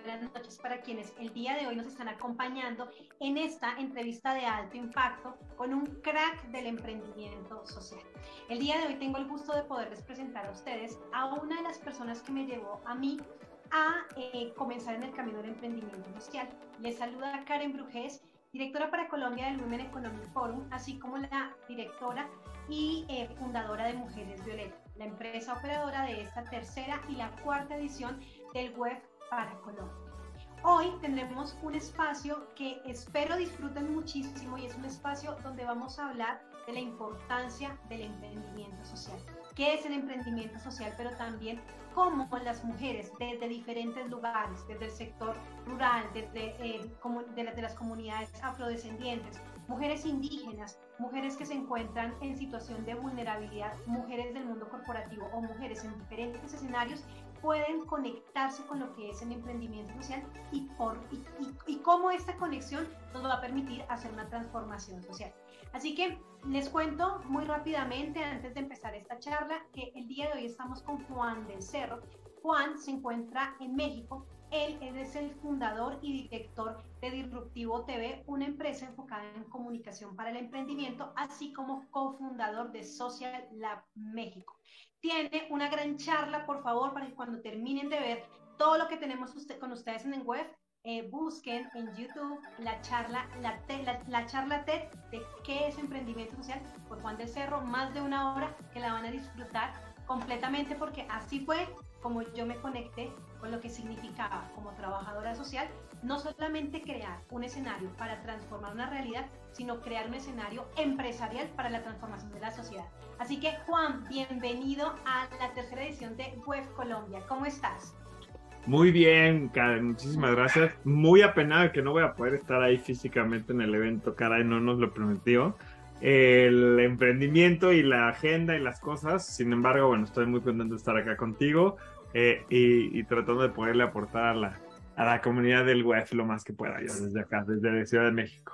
buenas noches para quienes el día de hoy nos están acompañando en esta entrevista de alto impacto con un crack del emprendimiento social. El día de hoy tengo el gusto de poderles presentar a ustedes a una de las personas que me llevó a mí a comenzar en el camino del emprendimiento social. Les saluda Karen Brujés, directora para Colombia del Women Economic Forum, así como la directora y fundadora de Mujeres Violeta, la empresa operadora de esta tercera y la cuarta edición del WEF para Colombia. Hoy tendremos un espacio que espero disfruten muchísimo y es un espacio donde vamos a hablar de la importancia del emprendimiento social. ¿Qué es el emprendimiento social? Pero también cómo las mujeres desde diferentes lugares, desde el sector rural, desde las comunidades afrodescendientes, mujeres indígenas, mujeres que se encuentran en situación de vulnerabilidad, mujeres del mundo corporativo o mujeres en diferentes escenarios, pueden conectarse con lo que es el emprendimiento social y cómo esta conexión nos va a permitir hacer una transformación social. Así que les cuento muy rápidamente, antes de empezar esta charla, que el día de hoy estamos con Juan del Cerro. Juan se encuentra en México. Él es el fundador y director de Disruptivo TV, una empresa enfocada en comunicación para el emprendimiento, así como cofundador de Social Lab México. Tiene una gran charla, por favor, para que cuando terminen de ver todo lo que tenemos con ustedes en el web, busquen en YouTube la charla TED de qué es emprendimiento social por Juan del Cerro, más de una hora que la van a disfrutar completamente, porque así fue como yo me conecté con lo que significaba como trabajadora social, no solamente crear un escenario para transformar una realidad, sino crear un escenario empresarial para la transformación de la sociedad. Así que, Juan, bienvenido a la tercera edición de WEF Colombia. ¿Cómo estás? Muy bien, Karen, muchísimas gracias. Muy apenado que no voy a poder estar ahí físicamente en el evento, caray, no nos lo prometió. El emprendimiento y la agenda y las cosas, sin embargo, bueno, estoy muy contento de estar acá contigo y tratando de poderle aportar a la comunidad del WEF lo más que pueda yo desde acá, desde Ciudad de México.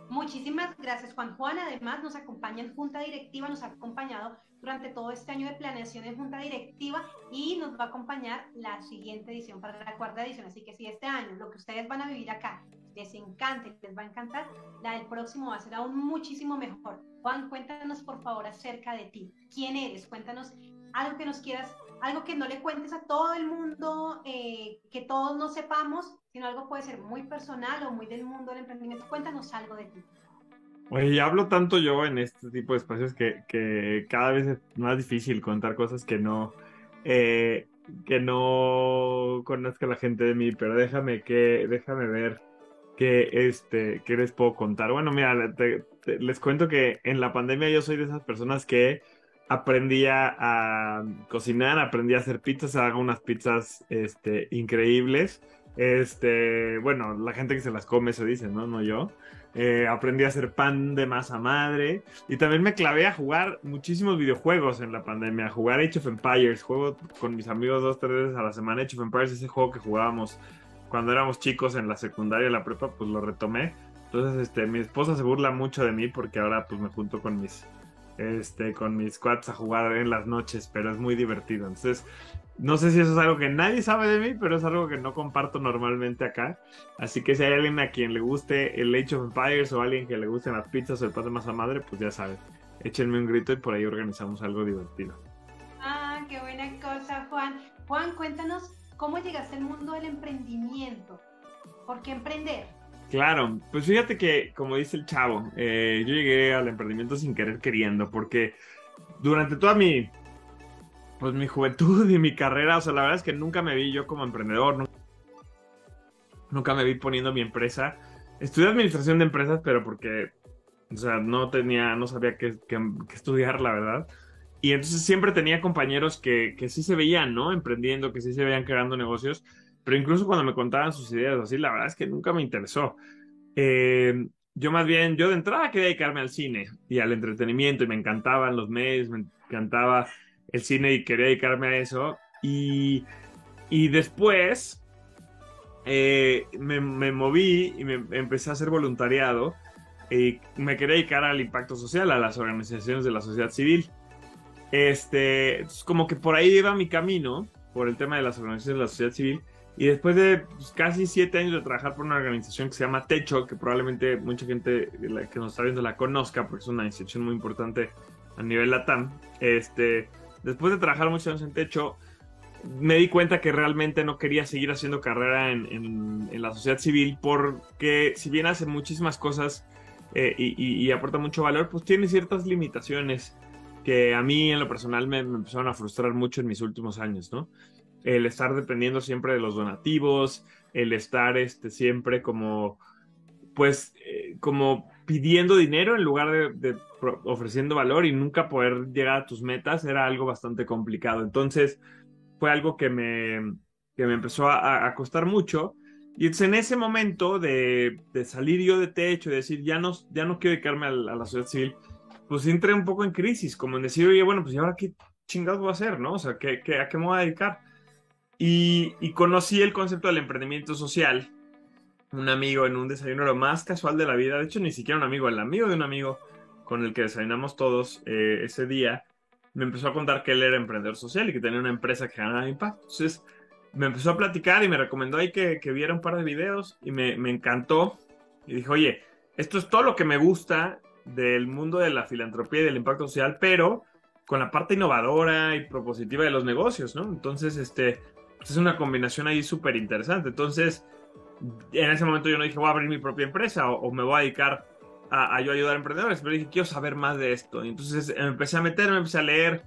Muchísimas gracias, Juan. Juan además nos acompaña en Junta Directiva, nos ha acompañado durante todo este año de planeación en Junta Directiva y nos va a acompañar la siguiente edición, para la cuarta edición. Así que si este año lo que ustedes van a vivir acá les encanta y les va a encantar, la del próximo va a ser aún muchísimo mejor. Juan, cuéntanos por favor acerca de ti. ¿Quién eres? Cuéntanos algo que nos quieras, algo que no le cuentes a todo el mundo, que todos no sepamos, sino algo puede ser muy personal o muy del mundo del emprendimiento. Cuéntanos algo de ti. Oye, hablo tanto yo en este tipo de espacios que cada vez es más difícil contar cosas que no conozca la gente de mí, pero déjame ver qué les puedo contar. Bueno, mira, les cuento que en la pandemia yo soy de esas personas que aprendí a cocinar, aprendí a hacer pizzas, hago unas pizzas increíbles. Bueno, la gente que se las come se dice, ¿no? No yo. Aprendí a hacer pan de masa madre y también me clavé a jugar muchísimos videojuegos en la pandemia, a jugar Age of Empires, juego con mis amigos 2-3 veces a la semana. Age of Empires, ese juego que jugábamos cuando éramos chicos en la secundaria y la prepa, pues lo retomé. Entonces, mi esposa se burla mucho de mí porque ahora pues me junto con mis cuates a jugar en las noches, pero es muy divertido. Entonces, no sé si eso es algo que nadie sabe de mí, pero es algo que no comparto normalmente acá. Así que si hay alguien a quien le guste el Age of Empires o alguien que le gusten las pizzas o el pan de masa madre, pues ya saben, échenme un grito y por ahí organizamos algo divertido. Ah, qué buena cosa, Juan. Juan, cuéntanos cómo llegaste al mundo del emprendimiento. ¿Por qué emprender? Claro, pues fíjate que, como dice el chavo, yo llegué al emprendimiento sin querer queriendo, porque durante toda mi juventud y mi carrera, o sea, la verdad es que nunca me vi yo como emprendedor, nunca me vi poniendo mi empresa. Estudié administración de empresas, pero porque, o sea, no sabía qué estudiar, la verdad. Y entonces siempre tenía compañeros que sí se veían, ¿no? Emprendiendo, que sí se veían creando negocios, pero incluso cuando me contaban sus ideas así, la verdad es que nunca me interesó. Yo más bien, yo de entrada quería dedicarme al cine y al entretenimiento y me encantaban los medios, me encantaba el cine y quería dedicarme a eso. Y después me moví y me empecé a hacer voluntariado y me quería dedicar al impacto social, a las organizaciones de la sociedad civil. Como que por ahí iba mi camino, por el tema de las organizaciones de la sociedad civil, Y después de pues, casi 7 años de trabajar por una organización que se llama Techo, que probablemente mucha gente que nos está viendo la conozca, porque es una institución muy importante a nivel LATAM, después de trabajar muchos años en Techo, me di cuenta que realmente no quería seguir haciendo carrera en la sociedad civil, porque si bien hace muchísimas cosas y aporta mucho valor, pues tiene ciertas limitaciones que a mí en lo personal me empezaron a frustrar mucho en mis últimos años, ¿no? El estar dependiendo siempre de los donativos, el estar siempre como, pues, como pidiendo dinero en lugar de ofreciendo valor y nunca poder llegar a tus metas era algo bastante complicado. Entonces, fue algo que me empezó a costar mucho. Y entonces en ese momento de salir yo de Techo y decir, ya no quiero dedicarme a la sociedad civil, pues entré un poco en crisis, como en decir, oye, bueno, pues ¿y ahora qué chingados voy a hacer, no? O sea, ¿a qué me voy a dedicar? Y conocí el concepto del emprendimiento social. Un amigo en un desayuno lo más casual de la vida, de hecho ni siquiera un amigo, el amigo de un amigo con el que desayunamos todos ese día, me empezó a contar que él era emprendedor social y que tenía una empresa que generaba impacto. Entonces me empezó a platicar y me recomendó ahí que viera un par de videos y me encantó. Y dije, oye, esto es todo lo que me gusta del mundo de la filantropía y del impacto social, pero con la parte innovadora y propositiva de los negocios, ¿no? Entonces, pues es una combinación ahí súper interesante. Entonces, en ese momento yo no dije, voy a abrir mi propia empresa o me voy a dedicar a yo ayudar a emprendedores, pero dije, quiero saber más de esto. Y entonces me empecé a meter, me empecé a leer,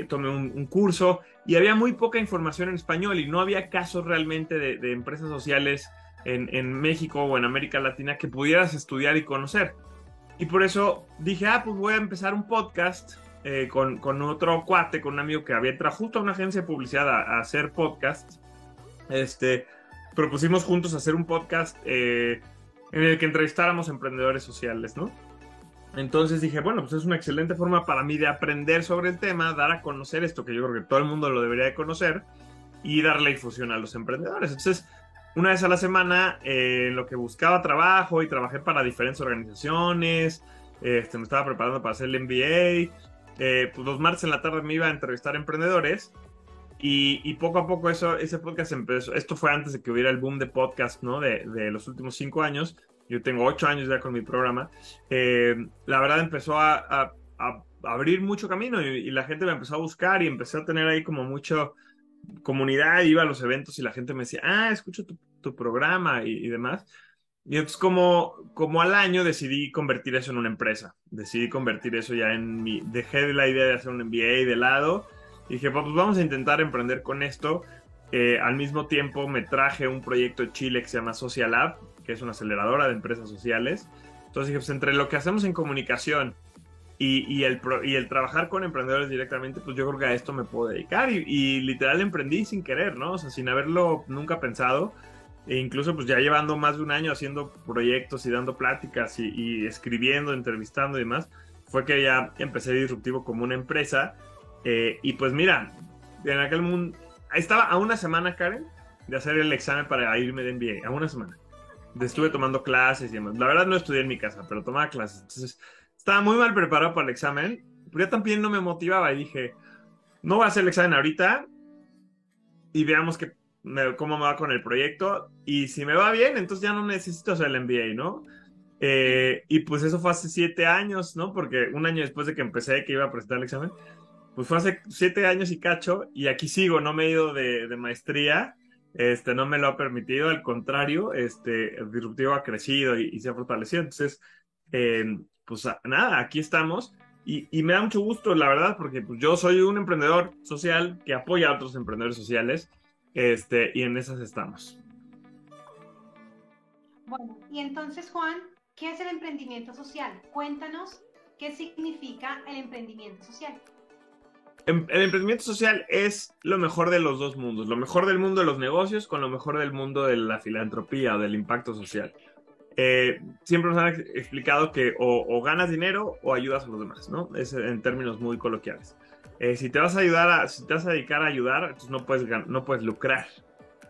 tomé un curso y había muy poca información en español y no había casos realmente de empresas sociales en México o en América Latina que pudieras estudiar y conocer. Y por eso dije, pues voy a empezar un podcast con otro cuate, con un amigo que había entrado justo a una agencia de publicidad a hacer podcasts. Propusimos juntos hacer un podcast en el que entrevistáramos emprendedores sociales, ¿no? Entonces dije, bueno, pues es una excelente forma para mí de aprender sobre el tema, dar a conocer esto que yo creo que todo el mundo lo debería de conocer y darle difusión a los emprendedores. Entonces, una vez a la semana, en lo que buscaba trabajo y trabajé para diferentes organizaciones, me estaba preparando para hacer el MBA, pues los martes en la tarde me iba a entrevistar emprendedores. Y poco a poco ese podcast empezó. Esto fue antes de que hubiera el boom de podcast, ¿no? De los últimos 5 años. Yo tengo 8 años ya con mi programa. La verdad empezó a abrir mucho camino y la gente me empezó a buscar y empecé a tener ahí como mucha comunidad. Iba a los eventos y la gente me decía, escucho tu programa y demás. Y entonces como al año decidí convertir eso en una empresa. Decidí convertir eso ya en mi... Dejé la idea de hacer un MBA de lado. Y dije, pues vamos a intentar emprender con esto. Al mismo tiempo me traje un proyecto de Chile que se llama Social Lab, que es una aceleradora de empresas sociales. Entonces dije, pues entre lo que hacemos en comunicación y el trabajar con emprendedores directamente, pues yo creo que a esto me puedo dedicar. Y literal emprendí sin querer, ¿no? O sea, sin haberlo nunca pensado. E incluso pues ya llevando más de un año haciendo proyectos y dando pláticas y escribiendo, entrevistando y demás, fue que ya empecé Disruptivo como una empresa. Y pues mira, en aquel mundo estaba a una semana, Karen, de hacer el examen para irme de MBA, a una semana. Estuve tomando clases y demás. La verdad no estudié en mi casa, pero tomaba clases. Entonces estaba muy mal preparado para el examen, pero ya también no me motivaba y dije, no voy a hacer el examen ahorita y veamos cómo me va con el proyecto. Y si me va bien, entonces ya no necesito hacer el MBA, ¿no? Y pues eso fue hace 7 años, ¿no? Porque un año después de que empecé, que iba a presentar el examen, pues fue hace 7 años y cacho, y aquí sigo, no me he ido de maestría, no me lo ha permitido, al contrario, el Disruptivo ha crecido y se ha fortalecido. Entonces, pues nada, aquí estamos, y me da mucho gusto, la verdad, porque pues, yo soy un emprendedor social que apoya a otros emprendedores sociales, y en esas estamos. Bueno, y entonces, Juan, ¿qué es el emprendimiento social? Cuéntanos qué significa el emprendimiento social. El emprendimiento social es lo mejor de los dos mundos, lo mejor del mundo de los negocios con lo mejor del mundo de la filantropía o del impacto social. Siempre nos han explicado que o ganas dinero o ayudas a los demás, ¿no? Es en términos muy coloquiales. Si te vas a dedicar a ayudar, entonces no puedes lucrar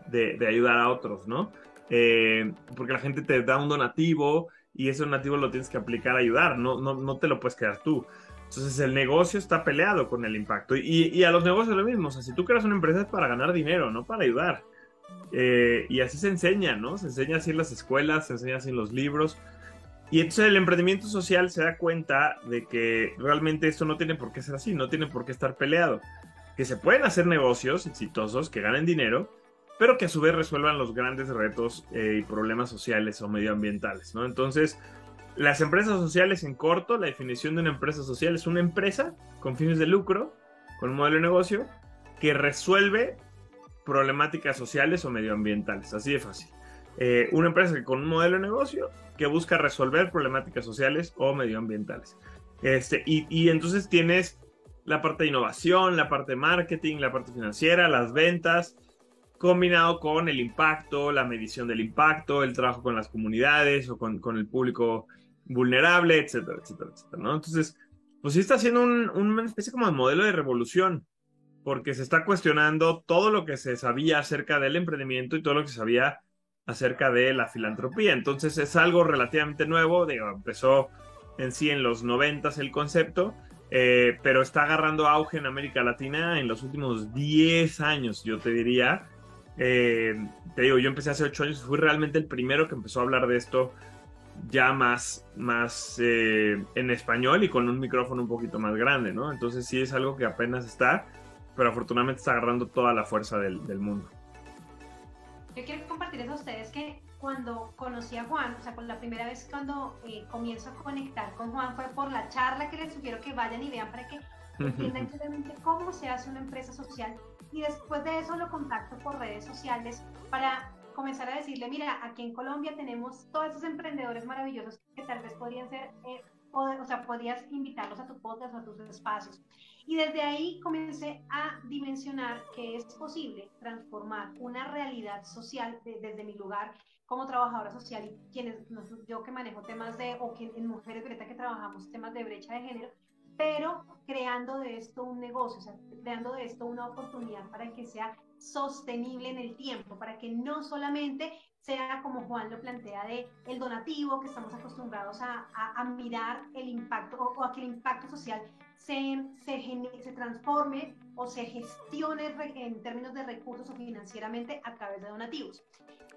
de ayudar a otros, ¿no? Porque la gente te da un donativo y ese donativo lo tienes que aplicar a ayudar, no te lo puedes quedar tú. Entonces el negocio está peleado con el impacto y a los negocios lo mismo. O sea, si tú creas una empresa es para ganar dinero, no para ayudar. y así se enseña, ¿no? Se enseña así en las escuelas, se enseña así en los libros. Y entonces el emprendimiento social se da cuenta de que realmente esto no tiene por qué ser así, no tiene por qué estar peleado. Que se pueden hacer negocios exitosos que ganen dinero, pero que a su vez resuelvan los grandes retos y problemas sociales o medioambientales, ¿no? Entonces, las empresas sociales en corto, la definición de una empresa social es una empresa con fines de lucro, con un modelo de negocio, que resuelve problemáticas sociales o medioambientales, así de fácil. Una empresa que con un modelo de negocio que busca resolver problemáticas sociales o medioambientales. Y entonces tienes la parte de innovación, la parte de marketing, la parte financiera, las ventas, combinado con el impacto, la medición del impacto, el trabajo con las comunidades o con el público vulnerable, etcétera, etcétera, etcétera, ¿no? Entonces, pues sí está haciendo una especie como de modelo de revolución, porque se está cuestionando todo lo que se sabía acerca del emprendimiento y todo lo que se sabía acerca de la filantropía. Entonces es algo relativamente nuevo, digo, empezó en sí en los 90 el concepto, pero está agarrando auge en América Latina en los últimos 10 años, yo te diría. Te digo, yo empecé hace 8 años, fui realmente el primero que empezó a hablar de esto ya más en español y con un micrófono un poquito más grande, ¿no? Entonces sí es algo que apenas está, pero afortunadamente está agarrando toda la fuerza del mundo. Yo quiero compartirles a ustedes que cuando conocí a Juan, o sea, por la primera vez cuando comienzo a conectar con Juan fue por la charla que les sugiero que vayan y vean para que entiendan claramente cómo se hace una empresa social, y después de eso lo contacto por redes sociales para comenzar a decirle, mira, aquí en Colombia tenemos todos esos emprendedores maravillosos que tal vez podrían ser, o sea, podrías invitarlos a tu podcast o a tus espacios. Y desde ahí comencé a dimensionar que es posible transformar una realidad social desde mi lugar como trabajadora social y yo que manejo temas o que en Mujeres Violeta que trabajamos temas de brecha de género, pero creando de esto un negocio, o sea, creando de esto una oportunidad para que sea sostenible en el tiempo, para que no solamente sea como Juan lo plantea de el donativo, que estamos acostumbrados a mirar el impacto o a que el impacto social se transforme o se gestione en términos de recursos o financieramente a través de donativos.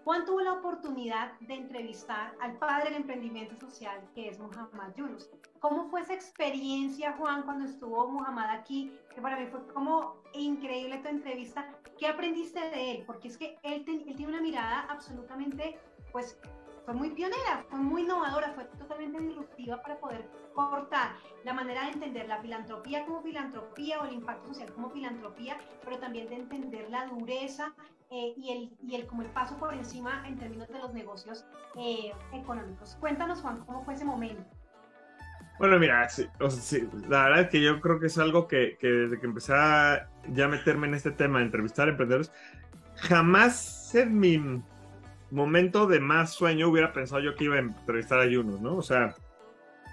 Juan tuvo la oportunidad de entrevistar al padre del emprendimiento social, que es Muhammad Yunus. ¿Cómo fue esa experiencia, Juan, cuando estuvo Muhammad aquí? Que para mí fue como increíble tu entrevista. ¿Qué aprendiste de él? Porque es que él tiene una mirada absolutamente, pues, fue muy pionera, fue muy innovadora, fue totalmente disruptiva para poder cortar la manera de entender la filantropía como filantropía o el impacto social como filantropía, pero también de entender la dureza y como el paso por encima en términos de los negocios económicos. Cuéntanos, Juan, ¿cómo fue ese momento? Bueno, mira, sí, o sea, sí, la verdad es que yo creo que es algo que desde que empecé a ya meterme en este tema de entrevistar emprendedores, jamás en mi momento de más sueño hubiera pensado yo que iba a entrevistar a Yunus, ¿no? O sea,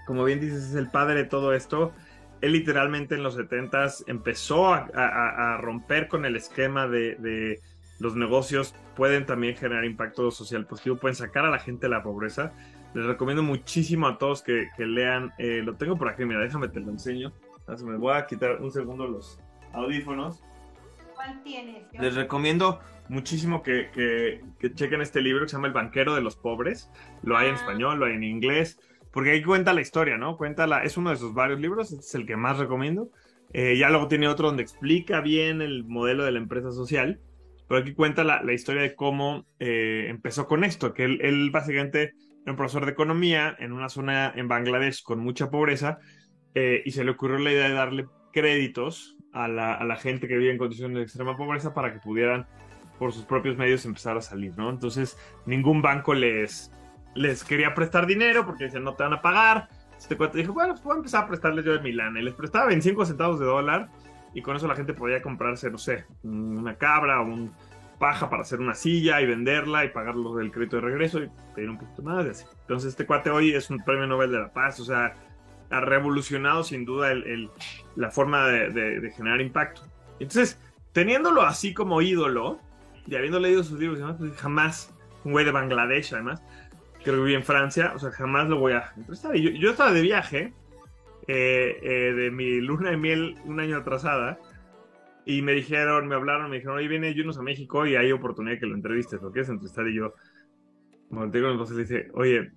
como bien dices, es el padre de todo esto. Él literalmente en los 70s empezó a romper con el esquema de los negocios pueden también generar impacto social positivo, pueden sacar a la gente de la pobreza. Les recomiendo muchísimo a todos que lean. Lo tengo por aquí, mira, déjame te lo enseño. Así me voy a quitar un segundo los audífonos. ¿Cuál tienes? Les recomiendo muchísimo que chequen este libro que se llama El banquero de los pobres. Lo hay en español, lo hay en inglés, porque ahí cuenta la historia, ¿no? Es uno de sus varios libros, este es el que más recomiendo. Ya luego tiene otro donde explica bien el modelo de la empresa social, pero aquí cuenta la historia de cómo empezó con esto, que él básicamente era un profesor de economía en una zona en Bangladesh con mucha pobreza, y se le ocurrió la idea de darle créditos a la gente que vive en condiciones de extrema pobreza para que pudieran por sus propios medios empezar a salir, ¿no? Entonces ningún banco les quería prestar dinero porque decían no te van a pagar. Este cuate dijo, bueno, pues voy a empezar a prestarles yo de mi lana, y les prestaba 25 centavos de dólar, y con eso la gente podía comprarse, no sé, una cabra o un paja para hacer una silla y venderla y pagarlo del crédito de regreso y pedir un poquito más de así. Entonces este cuate hoy es un premio Nobel de la Paz, o sea, ha revolucionado sin duda la forma de generar impacto. Entonces, teniéndolo así como ídolo, y habiendo leído sus libros, pues jamás, un güey de Bangladesh además, creo que viví en Francia, o sea, jamás lo voy a entrevistar. Y yo estaba de viaje, de mi luna de miel un año atrasada, y me hablaron, me dijeron, oye, viene Yunus a México y hay oportunidad que lo entrevistes, ¿lo quieres entrevistar? Y yo me volteé con mi esposa y le dije, oye,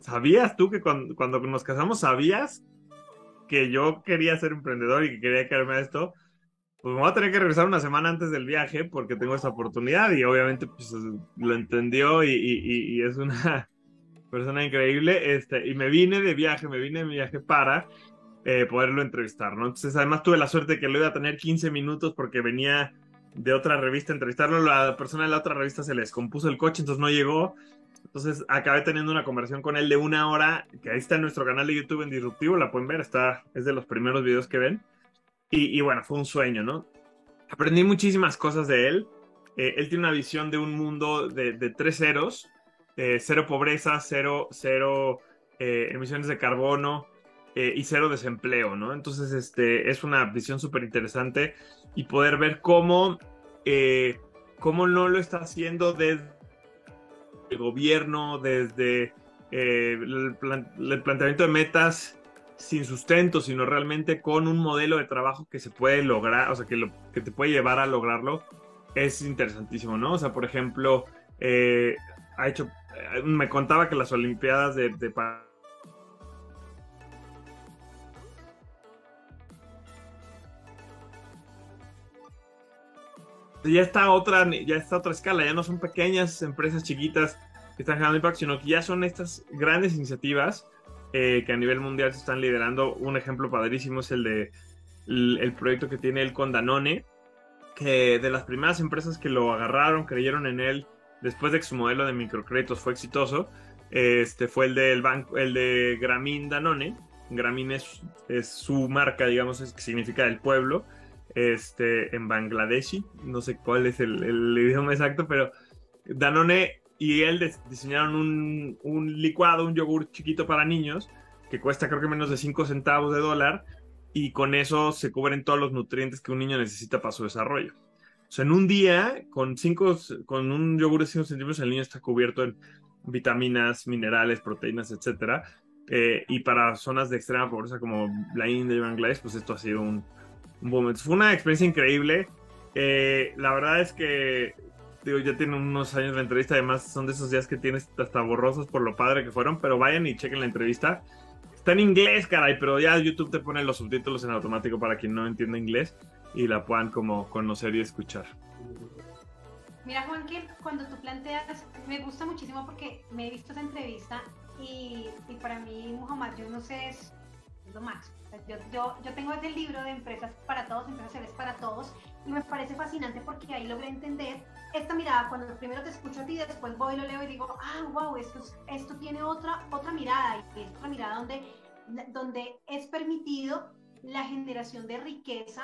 ¿sabías tú que cuando nos casamos, sabías que yo quería ser emprendedor y que quería quedarme a esto? Pues me voy a tener que regresar una semana antes del viaje porque tengo esta oportunidad y obviamente pues lo entendió y es una persona increíble, y me vine de viaje para poderlo entrevistar, ¿no? Entonces además tuve la suerte de que lo iba a tener 15 minutos porque venía de otra revista a entrevistarlo, la persona de la otra revista se le descompuso el coche, entonces no llegó, entonces acabé teniendo una conversación con él de 1 hora, que ahí está en nuestro canal de YouTube en Disruptivo, la pueden ver, es de los primeros videos que ven, y bueno, fue un sueño, ¿no? Aprendí muchísimas cosas de él. Él tiene una visión de un mundo de 3 ceros. Cero pobreza, cero emisiones de carbono y cero desempleo, ¿no? Entonces, es una visión súper interesante y poder ver cómo no lo está haciendo desde el gobierno, desde el planteamiento de metas sin sustento, sino realmente con un modelo de trabajo que se puede lograr, o sea, que te puede llevar a lograrlo, es interesantísimo, ¿no? O sea, por ejemplo, me contaba que las Olimpiadas de ya está otra escala, ya no son pequeñas empresas chiquitas que están generando impacto, sino que ya son estas grandes iniciativas que a nivel mundial se están liderando. Un ejemplo padrísimo es el proyecto que tiene él con Danone, que de las primeras empresas que lo agarraron, creyeron en él, después de que su modelo de microcréditos fue exitoso, fue el de Grameen Danone. Grameen es su marca, digamos, que significa el pueblo, en Bangladeshi, no sé cuál es el idioma exacto, pero Danone y él diseñaron un licuado, un yogur chiquito para niños, que cuesta creo que menos de 5 centavos de dólar, y con eso se cubren todos los nutrientes que un niño necesita para su desarrollo. O sea, en un día, con un yogur de 5 centímetros, el niño está cubierto en vitaminas, minerales, proteínas, etcétera. Y para zonas de extrema pobreza como la India y Bangladesh, pues esto ha sido un boom. Fue una experiencia increíble. La verdad es que, digo, ya tiene unos años la entrevista, además son de esos días que tienes hasta borrosos por lo padre que fueron, pero vayan y chequen la entrevista. Está en inglés, caray, pero ya YouTube te pone los subtítulos en automático para quien no entienda inglés y la puedan como conocer y escuchar. Mira, Juan, que cuando tú planteas, me gusta muchísimo porque me he visto esa entrevista y para mí Muhammad Yunus es lo máximo. Yo tengo el libro de Empresas para Todos, Empresas para Todos, y me parece fascinante porque ahí logré entender esta mirada. Cuando primero te escucho a ti, después voy y lo leo y digo, wow, esto tiene otra mirada, y es otra mirada donde es permitido la generación de riqueza,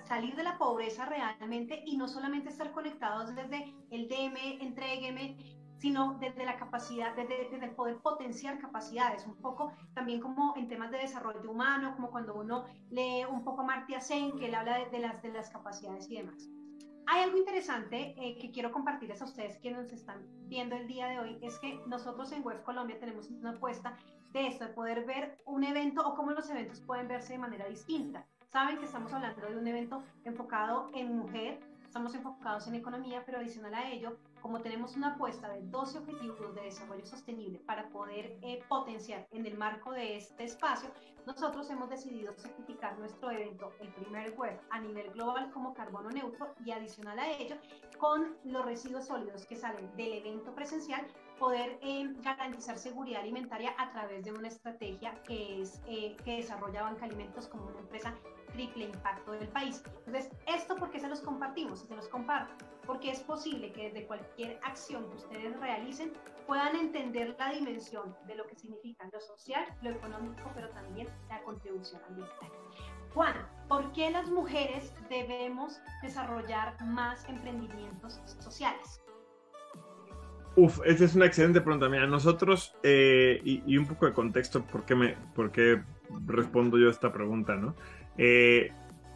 salir de la pobreza realmente, y no solamente estar conectados desde el DM, entrégueme, sino desde la capacidad, desde el poder potenciar capacidades, un poco también como en temas de desarrollo humano, como cuando uno lee un poco a Amartya Sen, que él habla de las capacidades y demás. Hay algo interesante que quiero compartirles a ustedes que nos están viendo el día de hoy, es que nosotros en Web Colombia tenemos una apuesta de esto, de poder ver un evento o cómo los eventos pueden verse de manera distinta. Saben que estamos hablando de un evento enfocado en mujer, estamos enfocados en economía, pero adicional a ello, como tenemos una apuesta de 12 objetivos de desarrollo sostenible para poder potenciar en el marco de este espacio, nosotros hemos decidido certificar nuestro evento, el primer web a nivel global, como carbono neutro, y adicional a ello, con los residuos sólidos que salen del evento presencial, poder garantizar seguridad alimentaria a través de una estrategia que desarrolla Banca Alimentos como una empresa triple impacto del país. Entonces, ¿esto por qué se los compartimos? Se los comparto porque es posible que desde cualquier acción que ustedes realicen puedan entender la dimensión de lo que significa lo social, lo económico, pero también la contribución ambiental. Juan, ¿por qué las mujeres debemos desarrollar más emprendimientos sociales? Esta es una excelente pregunta. Mira, nosotros, y un poco de contexto, ¿por qué respondo yo a esta pregunta, ¿no?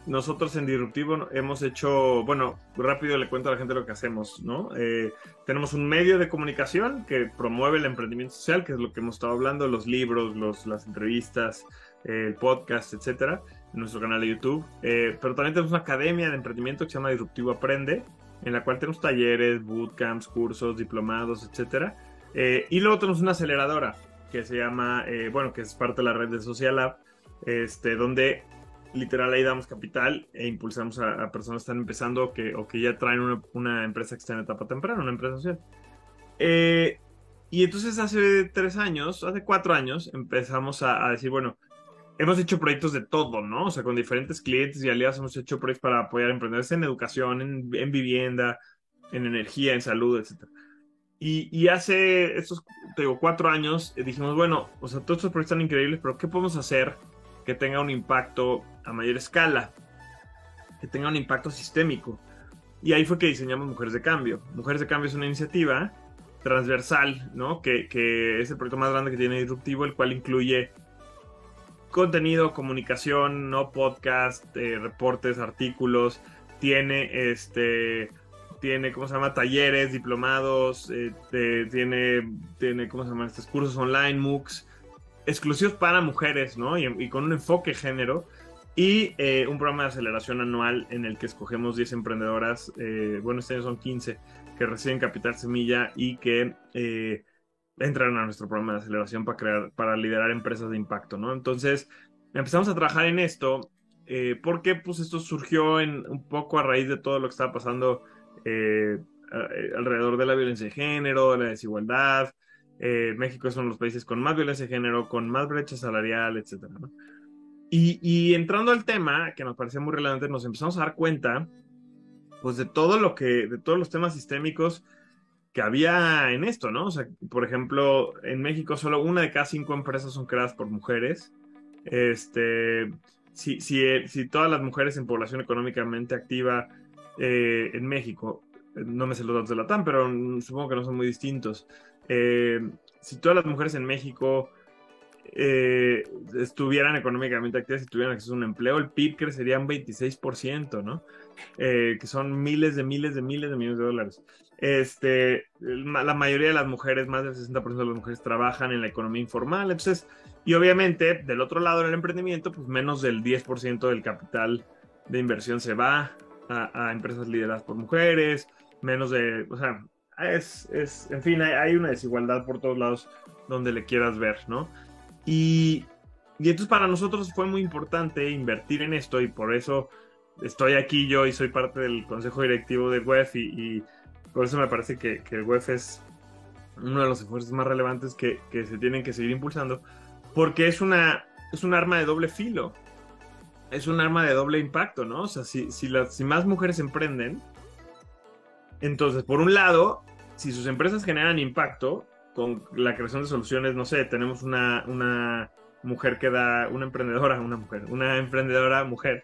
Nosotros en Disruptivo hemos hecho, bueno, rápido le cuento a la gente lo que hacemos, ¿no? Tenemos un medio de comunicación que promueve el emprendimiento social, que es lo que hemos estado hablando, los libros, las entrevistas, el podcast, etcétera. en nuestro canal de YouTube. Pero también tenemos una academia de emprendimiento que se llama Disruptivo Aprende, en la cual tenemos talleres, bootcamps, cursos, diplomados, etcétera. Y luego tenemos una aceleradora que se llama, que es parte de la red de Social Lab, donde literal ahí damos capital e impulsamos a personas que están empezando o que ya traen una empresa que está en etapa temprana, una empresa social. Y entonces hace 4 años, empezamos a decir, bueno, hemos hecho proyectos de todo, ¿no? O sea, con diferentes clientes y aliados hemos hecho proyectos para apoyar a emprendedores en educación, en vivienda, en energía, en salud, etcétera. Y hace estos, te digo, 4 años dijimos, bueno, o sea, todos estos proyectos están increíbles, pero ¿qué podemos hacer que tenga un impacto a mayor escala? Que tenga un impacto sistémico. Y ahí fue que diseñamos Mujeres de Cambio. Mujeres de Cambio es una iniciativa transversal, ¿no? Que es el proyecto más grande que tiene Disruptivo, el cual incluye contenido, comunicación, no podcast, reportes, artículos, tiene ¿cómo se llama? Talleres, diplomados, tiene, ¿cómo se llama? Estos cursos online, MOOCs, exclusivos para mujeres, ¿no? Y con un enfoque género. Y un programa de aceleración anual en el que escogemos 10 emprendedoras, este año son 15, que reciben Capital Semilla y que entran a nuestro programa de aceleración para liderar empresas de impacto, ¿no? Entonces, empezamos a trabajar en esto porque pues esto surgió un poco a raíz de todo lo que estaba pasando alrededor de la violencia de género, de la desigualdad. México es uno de los países con más violencia de género, con más brecha salarial, etcétera, ¿no? Y entrando al tema, que nos parecía muy relevante, nos empezamos a dar cuenta pues de todos los temas sistémicos que había en esto, ¿no? O sea, por ejemplo, en México solo 1 de cada 5 empresas son creadas por mujeres. Si todas las mujeres en población económicamente activa en México, no me sé los datos de la TAM, pero supongo que no son muy distintos. Si todas las mujeres en México estuvieran económicamente activas y tuvieran acceso a un empleo, el PIB crecería un 26%, ¿no? Que son miles de millones de dólares. La mayoría de las mujeres, más del 60% de las mujeres trabajan en la economía informal, entonces, y obviamente del otro lado del emprendimiento, pues menos del 10% del capital de inversión se va a empresas lideradas por mujeres, o sea, en fin, hay una desigualdad por todos lados donde le quieras ver, ¿no? Y entonces para nosotros fue muy importante invertir en esto y por eso estoy aquí yo y soy parte del consejo directivo del WEF y por eso me parece que el WEF es uno de los esfuerzos más relevantes que se tienen que seguir impulsando porque es un arma de doble filo, es un arma de doble impacto, ¿no? O sea, si más mujeres emprenden, entonces por un lado, si sus empresas generan impacto con la creación de soluciones, no sé, tenemos una mujer una emprendedora mujer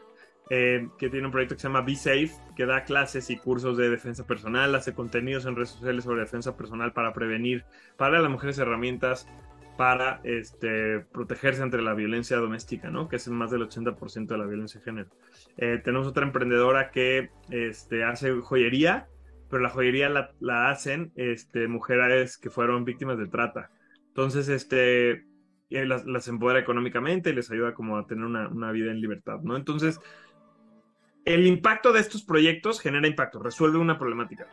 que tiene un proyecto que se llama Be Safe, que da clases y cursos de defensa personal, hace contenidos en redes sociales sobre defensa personal para prevenir, para las mujeres herramientas para protegerse ante la violencia doméstica, ¿no? Que es más del 80% de la violencia de género. Tenemos otra emprendedora que hace joyería, pero la joyería la hacen mujeres que fueron víctimas de trata. Entonces, las empodera económicamente y les ayuda como a tener una vida en libertad, ¿no? Entonces, el impacto de estos proyectos genera impacto, resuelve una problemática.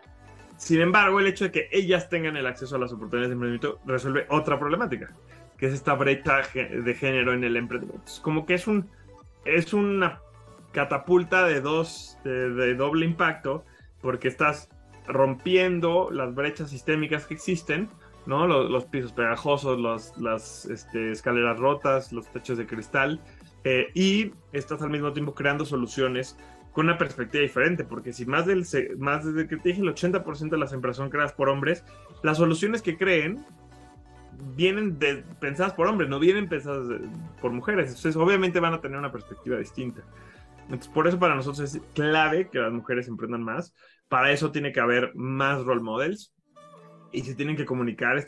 Sin embargo, el hecho de que ellas tengan el acceso a las oportunidades de emprendimiento resuelve otra problemática, que es esta brecha de género en el emprendimiento. Como que es una catapulta de doble impacto, porque estás rompiendo las brechas sistémicas que existen, ¿no? Los pisos pegajosos, las escaleras rotas, los techos de cristal, y estás al mismo tiempo creando soluciones con una perspectiva diferente, porque si desde que te dije, el 80% de las empresas son creadas por hombres, las soluciones que creen vienen pensadas por hombres, no vienen pensadas por mujeres, entonces obviamente van a tener una perspectiva distinta. Entonces, por eso para nosotros es clave que las mujeres emprendan más. Para eso tiene que haber más role models y se tienen que comunicar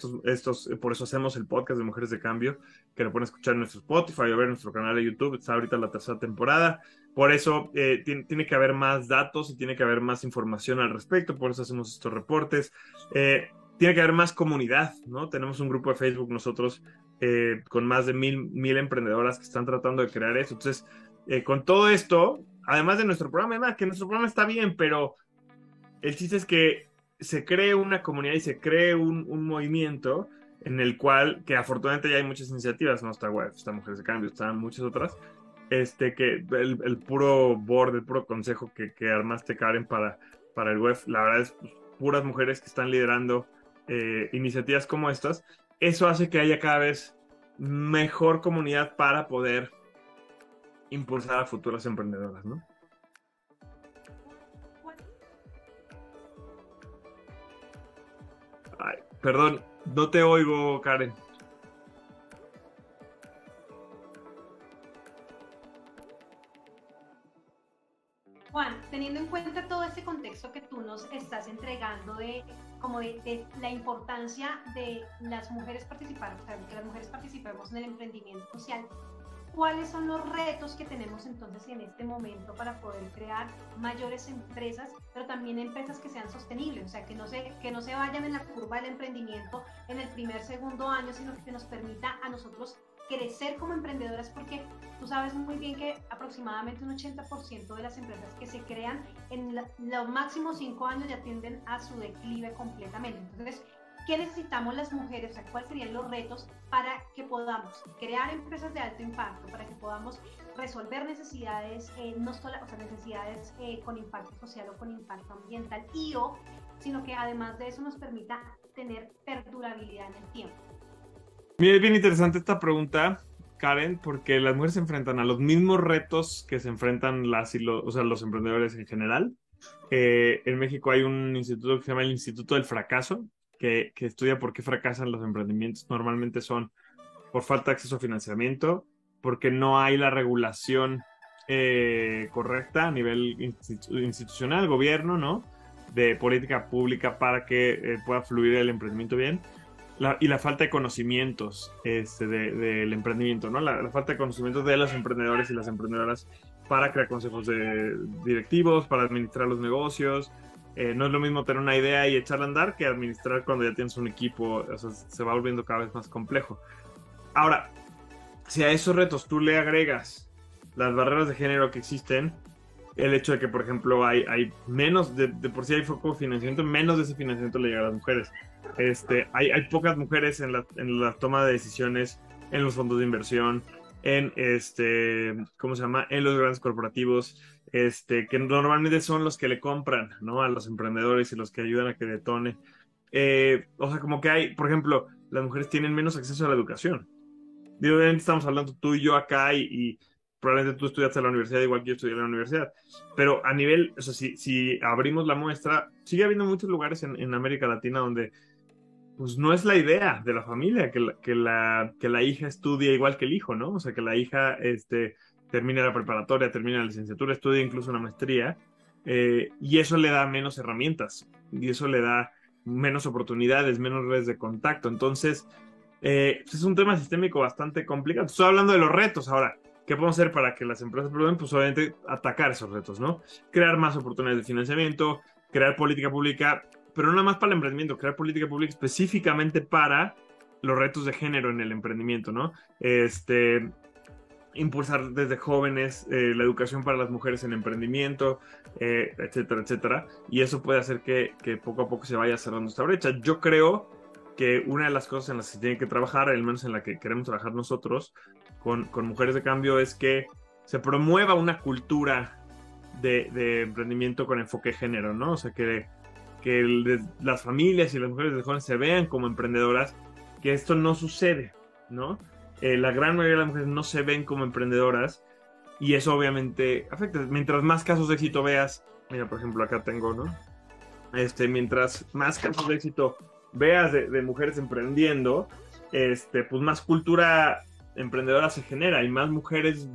por eso hacemos el podcast de Mujeres de Cambio, que lo pueden escuchar en nuestro Spotify o ver en nuestro canal de YouTube. Está ahorita la 3ª temporada. Por eso tiene que haber más datos y tiene que haber más información al respecto. Por eso hacemos estos reportes. Tiene que haber más comunidad, ¿no? Tenemos un grupo de Facebook nosotros con más de 1,000 emprendedoras que están tratando de crear eso. Entonces, con todo esto, además de nuestro programa, además que nuestro programa está bien, pero el chiste es que se cree una comunidad y se cree un movimiento en el cual, que afortunadamente ya hay muchas iniciativas, ¿no? Está WEF, está Mujeres de Cambio, están muchas otras, que el puro board, el puro consejo que armaste, Karen, para el WEF, la verdad es pues, puras mujeres que están liderando iniciativas como estas. Eso hace que haya cada vez mejor comunidad para poder impulsar a futuras emprendedoras, ¿no? Ay, perdón, no te oigo, Karen. Juan, teniendo en cuenta todo ese contexto que tú nos estás entregando de la importancia de las mujeres participar, o sea, que las mujeres participemos en el emprendimiento social, ¿cuáles son los retos que tenemos entonces en este momento para poder crear mayores empresas, pero también empresas que sean sostenibles? O sea, que no se vayan en la curva del emprendimiento en el primer, segundo año, sino que nos permita a nosotros crecer como emprendedoras, porque tú sabes muy bien que aproximadamente un 80% de las empresas que se crean en los máximos 5 años ya tienden a su declive completamente. Entonces, ¿qué necesitamos las mujeres? O sea, ¿cuáles serían los retos para que podamos crear empresas de alto impacto, para que podamos resolver necesidades, no solo, o sea, necesidades con impacto social o con impacto ambiental, sino que además de eso nos permita tener perdurabilidad en el tiempo? Mira, es bien interesante esta pregunta, Karen, porque las mujeres se enfrentan a los mismos retos que se enfrentan o sea, los emprendedores en general. En México hay un instituto que se llama el Instituto del Fracaso, que estudia por qué fracasan los emprendimientos. Normalmente son por falta de acceso a financiamiento, porque no hay la regulación correcta a nivel institucional, gobierno, ¿no? De política pública para que pueda fluir el emprendimiento bien. Y la falta de conocimientos del emprendimiento, ¿no? La falta de conocimientos de los emprendedores y las emprendedoras para crear consejos directivos, para administrar los negocios. No es lo mismo tener una idea y echarla a andar que administrar cuando ya tienes un equipo. O sea, se va volviendo cada vez más complejo. Ahora, si a esos retos tú le agregas las barreras de género que existen, el hecho de que, por ejemplo, hay menos, de por sí hay poco financiamiento, menos de ese financiamiento le llega a las mujeres. Hay pocas mujeres en la toma de decisiones, en los fondos de inversión, en ¿cómo se llama? En los grandes corporativos, que normalmente son los que le compran, ¿no? A los emprendedores y los que ayudan a que detone. O sea, como que hay, por ejemplo, las mujeres tienen menos acceso a la educación. Digo, obviamente estamos hablando tú y yo acá y probablemente tú estudiaste en la universidad igual que yo estudié en la universidad. Pero a nivel, o sea, si abrimos la muestra, sigue habiendo muchos lugares en América Latina donde pues no es la idea de la familia que la hija estudie igual que el hijo, ¿no? O sea, que la hija termine la preparatoria, termine la licenciatura, estudie incluso una maestría, y eso le da menos herramientas, y eso le da menos oportunidades, menos redes de contacto. Entonces, pues es un tema sistémico bastante complicado. Estoy hablando de los retos ahora. ¿Qué podemos hacer para que las empresas prueben? Pues obviamente atacar esos retos, ¿no? Crear más oportunidades de financiamiento, crear política pública, pero no nada más para el emprendimiento, crear política pública específicamente para los retos de género en el emprendimiento, ¿no? Impulsar desde jóvenes la educación para las mujeres en emprendimiento, etcétera, etcétera. Y eso puede hacer que poco a poco se vaya cerrando esta brecha. Yo creo que una de las cosas en las que se tiene que trabajar, al menos en la que queremos trabajar nosotros con Mujeres de Cambio, es que se promueva una cultura de emprendimiento con enfoque de género, ¿no? O sea, que las familias y las mujeres de jóvenes se vean como emprendedoras, que esto no sucede, ¿no? La gran mayoría de las mujeres no se ven como emprendedoras y eso obviamente afecta. Mientras más casos de éxito veas, mira, por ejemplo, acá tengo, ¿no? Mientras más casos de éxito veas de mujeres emprendiendo, pues más cultura emprendedora se genera y más mujeres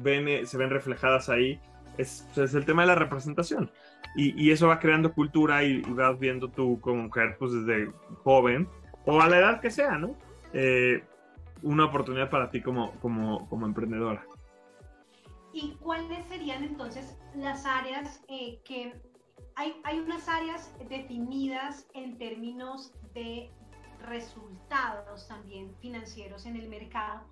se ven reflejadas ahí. Es el tema de la representación. Y eso va creando cultura y vas viendo tú como mujer, pues desde joven, o a la edad que sea, ¿no? Una oportunidad para ti como emprendedora. ¿Y cuáles serían entonces las áreas hay unas áreas definidas en términos de resultados también financieros en el mercado,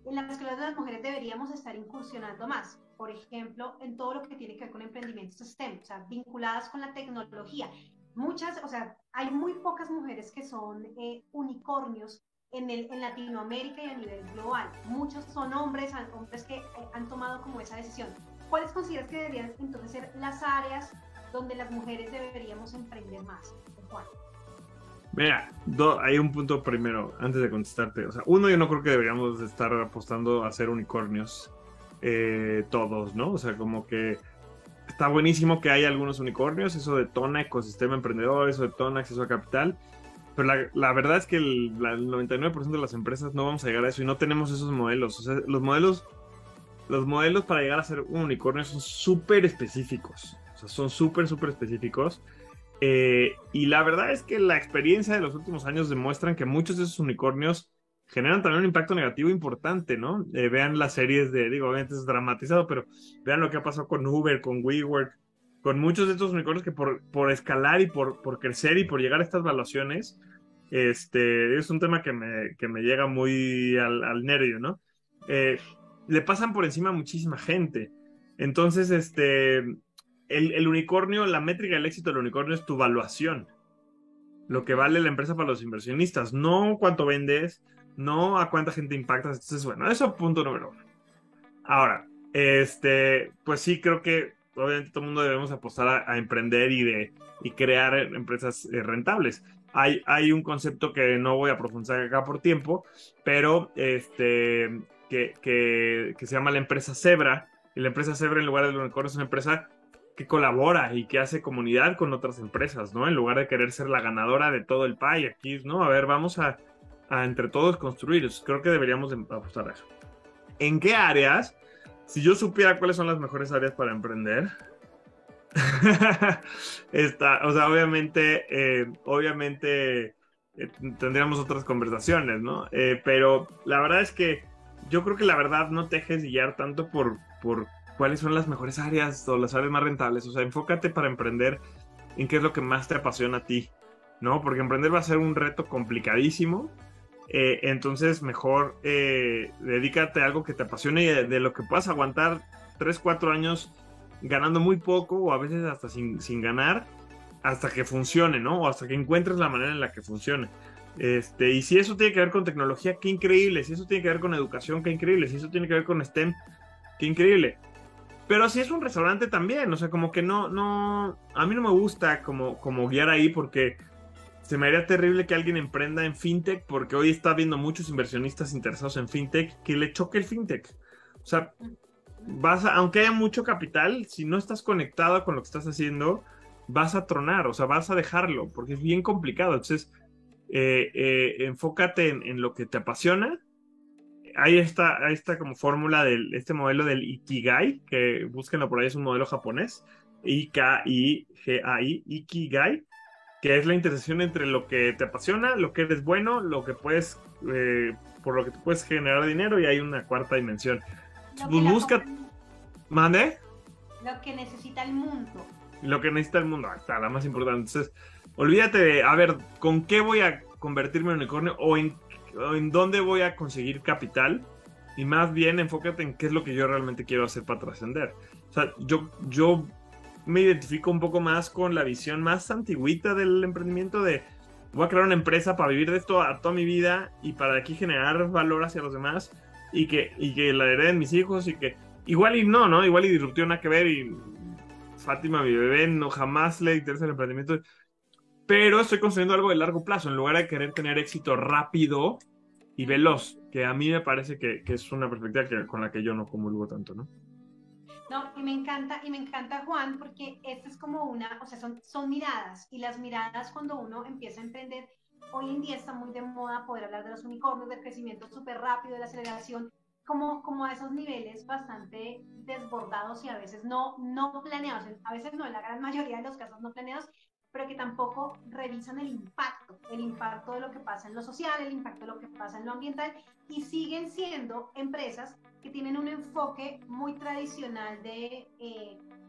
en las que las mujeres deberíamos estar incursionando más? por ejemplo, en todo lo que tiene que ver con emprendimientos STEM, o sea, vinculadas con la tecnología. Muchas, o sea, hay muy pocas mujeres que son unicornios en Latinoamérica y a nivel global. Muchos son hombres, hombres que han tomado como esa decisión. ¿Cuáles consideras que deberían entonces ser las áreas donde las mujeres deberíamos emprender más, Juan? Mira, hay un punto primero, antes de contestarte. O sea, uno, yo no creo que deberíamos estar apostando a ser unicornios todos, ¿no? O sea, como que está buenísimo que haya algunos unicornios, eso detona ecosistema emprendedor, eso detona acceso a capital, pero la verdad es que el 99% de las empresas no vamos a llegar a eso y no tenemos esos modelos. O sea, los modelos para llegar a ser un unicornio son súper específicos. O sea, son súper, súper específicos. Y la verdad es que la experiencia de los últimos años demuestran que muchos de esos unicornios generan también un impacto negativo importante, ¿no? Vean las series digo, obviamente es dramatizado, pero vean lo que ha pasado con Uber, con WeWork, con muchos de estos unicornios que por escalar y por crecer y por llegar a estas valuaciones, es un tema que me llega muy al nervio, ¿no? Le pasan por encima a muchísima gente. Entonces, el unicornio, la métrica del éxito del unicornio es tu valuación, lo que vale la empresa para los inversionistas, no cuánto vendes, no a cuánta gente impactas. Entonces, bueno, eso punto número uno. Ahora, pues sí, creo que obviamente todo el mundo debemos apostar a emprender y crear empresas rentables. Hay un concepto que no voy a profundizar acá por tiempo, pero que se llama la empresa Zebra. Y la empresa Zebra, en lugar del unicornio, es una empresa que colabora y que hace comunidad con otras empresas, ¿no? En lugar de querer ser la ganadora de todo el pie, aquí, ¿no? A ver, vamos a entre todos construir. Creo que deberíamos apostar a eso. ¿En qué áreas? Si yo supiera cuáles son las mejores áreas para emprender, o sea, obviamente tendríamos otras conversaciones, ¿no? Pero la verdad es que yo creo que la verdad no te dejes guiar tanto por cuáles son las mejores áreas o las áreas más rentables. O sea, enfócate para emprender en qué es lo que más te apasiona a ti, ¿no? Porque emprender va a ser un reto complicadísimo. Entonces, mejor dedícate a algo que te apasione y de lo que puedas aguantar 3, 4 años ganando muy poco o a veces hasta sin ganar, hasta que funcione, ¿no? O hasta que encuentres la manera en la que funcione. Y si eso tiene que ver con tecnología, qué increíble. Si eso tiene que ver con educación, qué increíble. Si eso tiene que ver con STEM, qué increíble. Pero si es un restaurante también, o sea, como que no, a mí no me gusta como guiar ahí porque se me haría terrible que alguien emprenda en fintech porque hoy está viendo muchos inversionistas interesados en fintech que le choque el fintech. O sea, aunque haya mucho capital, si no estás conectado con lo que estás haciendo, vas a tronar, o sea, vas a dejarlo porque es bien complicado. Entonces, enfócate en lo que te apasiona. Ahí está como fórmula de este modelo del Ikigai, que búsquenlo por ahí, es un modelo japonés, Ikigai, Ikigai, que es la intersección entre lo que te apasiona, lo que eres bueno, lo que puedes, por lo que te puedes generar dinero, y hay una cuarta dimensión. Pues busca, mande. Lo que necesita el mundo. Lo que necesita el mundo, está la más importante. Entonces, olvídate de, a ver, ¿con qué voy a convertirme en unicornio o en dónde voy a conseguir capital? Y más bien enfócate en qué es lo que yo realmente quiero hacer para trascender. O sea, yo me identifico un poco más con la visión más antigüita del emprendimiento de voy a crear una empresa para vivir de esto a toda mi vida y para aquí generar valor hacia los demás y que la hereden mis hijos y que igual y no, igual y disruptió nada que ver y Fátima, mi bebé, no jamás le interesa el emprendimiento, pero estoy construyendo algo de largo plazo en lugar de querer tener éxito rápido y veloz, que a mí me parece que es una perspectiva con la que yo no comulgo tanto, ¿no? No, y me encanta Juan, porque esta es como o sea, son miradas, y las miradas cuando uno empieza a emprender, hoy en día está muy de moda poder hablar de los unicornios, del crecimiento súper rápido, de la aceleración, como a esos niveles bastante desbordados y a veces no planeados, a veces no, en la gran mayoría de los casos no planeados, pero que tampoco revisan el impacto de lo que pasa en lo social, el impacto de lo que pasa en lo ambiental, y siguen siendo empresas que tienen un enfoque muy tradicional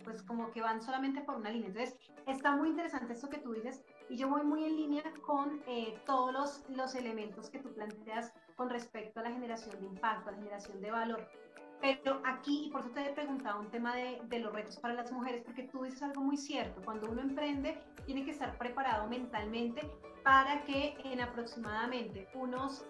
pues como que van solamente por una línea. Entonces, está muy interesante esto que tú dices y yo voy muy en línea con todos los elementos que tú planteas con respecto a la generación de impacto, a la generación de valor. Pero aquí, y por eso te he preguntado un tema de los retos para las mujeres, porque tú dices algo muy cierto, cuando uno emprende tiene que estar preparado mentalmente para que en aproximadamente unos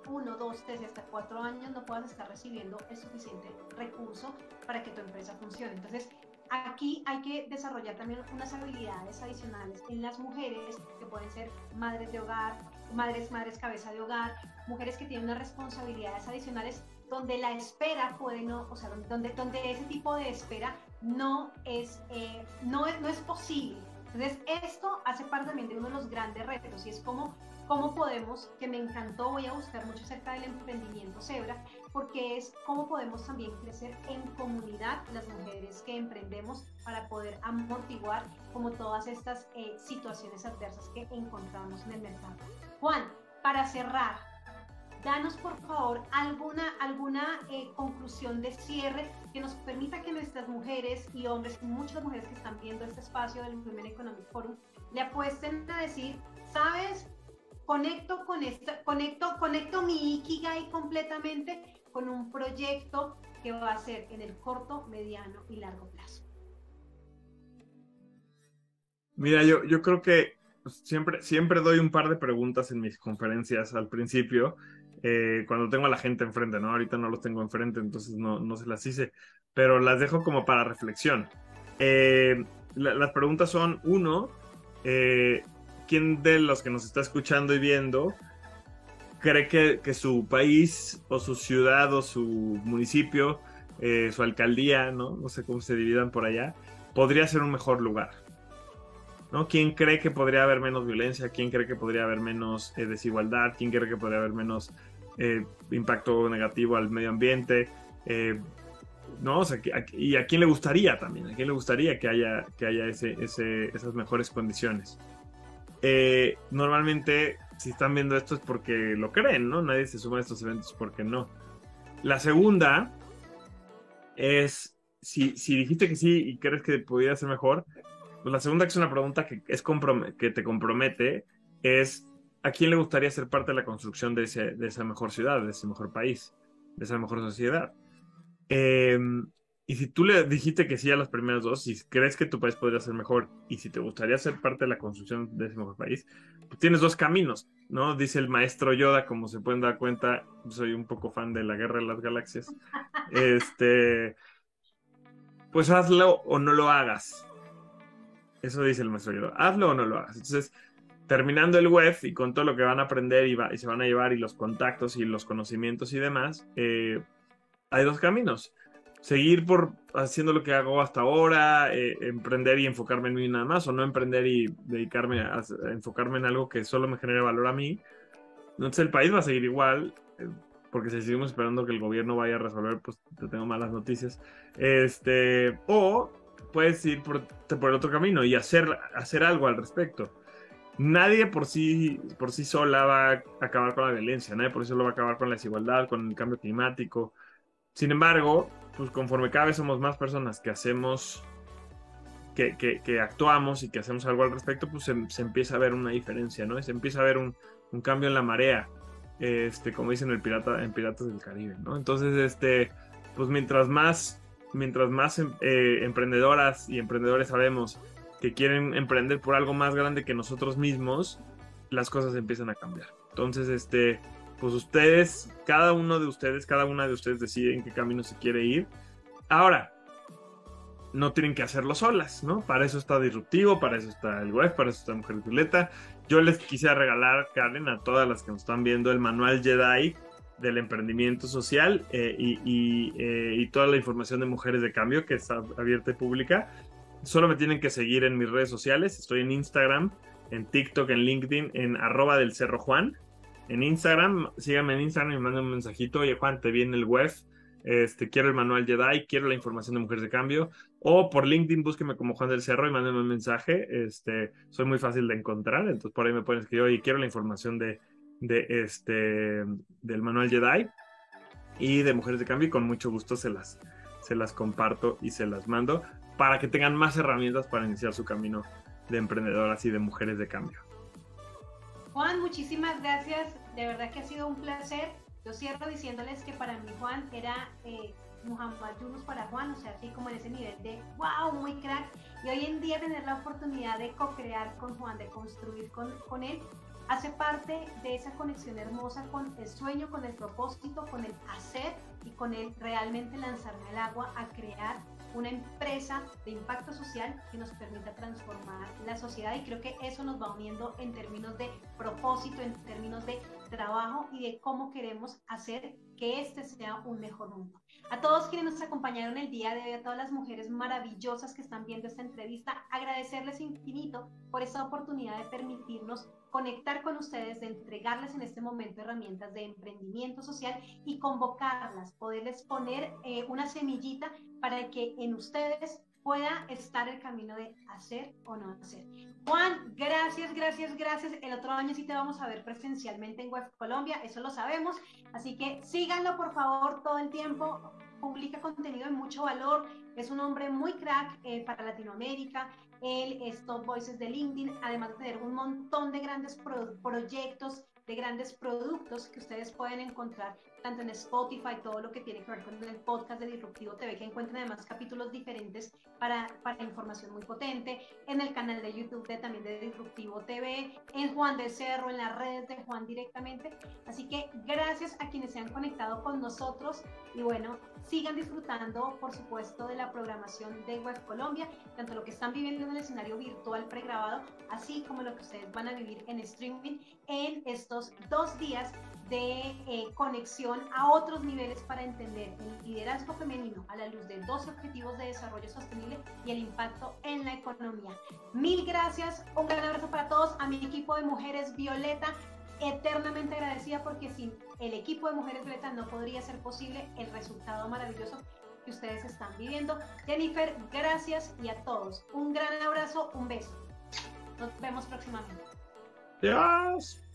1, 2, 3 y hasta 4 años no puedas estar recibiendo el suficiente recurso para que tu empresa funcione. Entonces, aquí hay que desarrollar también unas habilidades adicionales en las mujeres que pueden ser madres de hogar, madres cabeza de hogar, mujeres que tienen unas responsabilidades adicionales donde la espera puede no, o sea, donde ese tipo de espera no es posible. Entonces, esto hace parte también de uno de los grandes retos y es cómo podemos, que me encantó, voy a buscar mucho acerca del emprendimiento Zebra, porque es cómo podemos también crecer en comunidad las mujeres que emprendemos para poder amortiguar como todas estas situaciones adversas que encontramos en el mercado. Juan, para cerrar, danos por favor alguna conclusión de cierre que nos permita que nuestras mujeres y hombres, muchas mujeres que están viendo este espacio del Women Economic Forum, le apuesten a decir, ¿sabes? Conecto mi Ikigai completamente con un proyecto que va a ser en el corto, mediano y largo plazo. Mira, yo creo que siempre doy un par de preguntas en mis conferencias al principio, cuando tengo a la gente enfrente, ¿no? Ahorita no los tengo enfrente, entonces no se las hice, pero las dejo como para reflexión. Las preguntas son, uno, ¿quién de los que nos está escuchando y viendo cree que su país o su ciudad o su municipio, su alcaldía, no sé cómo se dividan por allá, podría ser un mejor lugar? ¿No? ¿Quién cree que podría haber menos violencia? ¿Quién cree que podría haber menos desigualdad? ¿Quién cree que podría haber menos impacto negativo al medio ambiente? ¿No? O sea, ¿y a quién le gustaría también? ¿A quién le gustaría que haya esas mejores condiciones? Normalmente, si están viendo esto es porque lo creen, ¿no? Nadie se suma a estos eventos porque no. La segunda es, si dijiste que sí y crees que pudiera ser mejor, pues la segunda, que es una pregunta que te compromete, es ¿a quién le gustaría ser parte de la construcción de esa mejor ciudad, de ese mejor país, de esa mejor sociedad? Y si tú le dijiste que sí a las primeras dos, si crees que tu país podría ser mejor y si te gustaría ser parte de la construcción de ese mejor país, pues tienes dos caminos, ¿no? Dice el maestro Yoda, como se pueden dar cuenta, soy un poco fan de la Guerra de las Galaxias. Pues hazlo o no lo hagas. Eso dice el maestro Yoda. Hazlo o no lo hagas. Entonces, terminando el web y con todo lo que van a aprender y se van a llevar y los contactos y los conocimientos y demás, hay dos caminos. Seguir haciendo lo que hago hasta ahora, emprender y enfocarme en mí nada más, o no emprender y dedicarme a enfocarme en algo que solo me genere valor a mí. Entonces el país va a seguir igual, porque si seguimos esperando que el gobierno vaya a resolver, pues te tengo malas noticias. O puedes ir por el otro camino y hacer algo al respecto. Nadie por sí sola va a acabar con la violencia, nadie por sí sola va a acabar con la desigualdad, con el cambio climático. Sin embargo, pues conforme cada vez somos más personas que hacemos, que actuamos y que hacemos algo al respecto, pues se empieza a ver una diferencia, ¿no? Se empieza a ver un cambio en la marea, como dicen en Piratas del Caribe, ¿no? Entonces, pues mientras más emprendedoras y emprendedores sabemos que quieren emprender por algo más grande que nosotros mismos, las cosas empiezan a cambiar. Entonces, pues ustedes, cada una de ustedes decide en qué camino se quiere ir. Ahora, no tienen que hacerlo solas, ¿no? Para eso está Disruptivo, para eso está el web, para eso está Mujer Violeta. Yo les quise regalar, Karen, a todas las que nos están viendo, el manual Jedi del emprendimiento social y toda la información de Mujeres de Cambio, que está abierta y pública. Solo me tienen que seguir en mis redes sociales. Estoy en Instagram, en TikTok, en LinkedIn, en @delcerrojuan. En Instagram, síganme en Instagram y manden un mensajito. Oye, Juan, te vi en el web. Quiero el manual Jedi, quiero la información de Mujeres de Cambio. O por LinkedIn, búsqueme como Juan del Cerro y mándenme un mensaje. Soy muy fácil de encontrar. Entonces, por ahí me pueden escribir, oye, quiero la información del manual Jedi y de Mujeres de Cambio. Y con mucho gusto se las comparto y se las mando para que tengan más herramientas para iniciar su camino de emprendedoras y de mujeres de cambio. Juan, muchísimas gracias. De verdad que ha sido un placer. Yo cierro diciéndoles que para mí Juan era Muhammad Yunus para Juan, o sea, así como en ese nivel de wow, muy crack. Y hoy en día tener la oportunidad de co-crear con Juan, de construir con él, hace parte de esa conexión hermosa con el sueño, con el propósito, con el hacer y con el realmente lanzarme al agua a crear una empresa de impacto social que nos permita transformar la sociedad, y creo que eso nos va uniendo en términos de propósito, en términos de trabajo y de cómo queremos hacer que este sea un mejor mundo. A todos quienes nos acompañaron el día de hoy, a todas las mujeres maravillosas que están viendo esta entrevista, agradecerles infinito por esta oportunidad de permitirnos conectar con ustedes, de entregarles en este momento herramientas de emprendimiento social y convocarlas, poderles poner una semillita para que en ustedes pueda estar el camino de hacer o no hacer. Juan, gracias, gracias, gracias. El otro año sí te vamos a ver presencialmente en Web Colombia, eso lo sabemos. Así que síganlo, por favor, todo el tiempo. Publica contenido de mucho valor. Es un hombre muy crack para Latinoamérica. Él es Top Voices de LinkedIn, además de tener un montón de grandes proyectos, de grandes productos que ustedes pueden encontrar tanto en Spotify, todo lo que tiene que ver con el podcast de Disruptivo TV, que encuentran además capítulos diferentes para información muy potente, en el canal de YouTube también de Disruptivo TV, en Juan de Cerro, en las redes de Juan directamente. Así que gracias a quienes se han conectado con nosotros y bueno, sigan disfrutando, por supuesto, de la programación de Web Colombia, tanto lo que están viviendo en el escenario virtual pregrabado, así como lo que ustedes van a vivir en streaming en estos 2 días de conexión a otros niveles para entender el liderazgo femenino a la luz de 12 objetivos de desarrollo sostenible y el impacto en la economía. Mil gracias, un gran abrazo para todos, a mi equipo de Mujeres Violeta, eternamente agradecida porque sin el equipo de Mujeres Violeta no podría ser posible el resultado maravilloso que ustedes están viviendo. Jennifer, gracias, y a todos un gran abrazo, un beso. Nos vemos próximamente. Adiós.